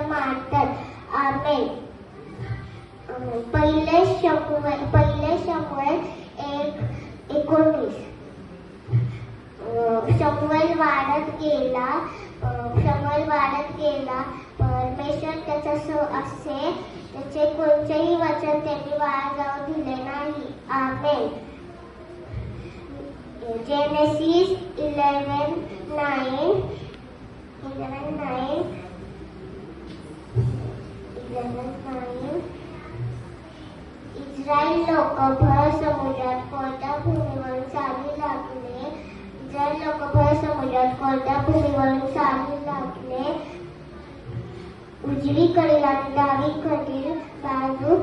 मारतात. आमेन. पहिले शमूएल 1:19. शमूएल वाढत गेला. परमेश्वर त्याचे कोणतेही वचन त्यांनी वाया जाऊ दिले नाही. आमेन. जेनेसिस 11:9. इस्रायल लोक भर समुद्रात कोरड्या भूमीवरून चालू लागले. उजवीकडील आणि डावीकडील बाजू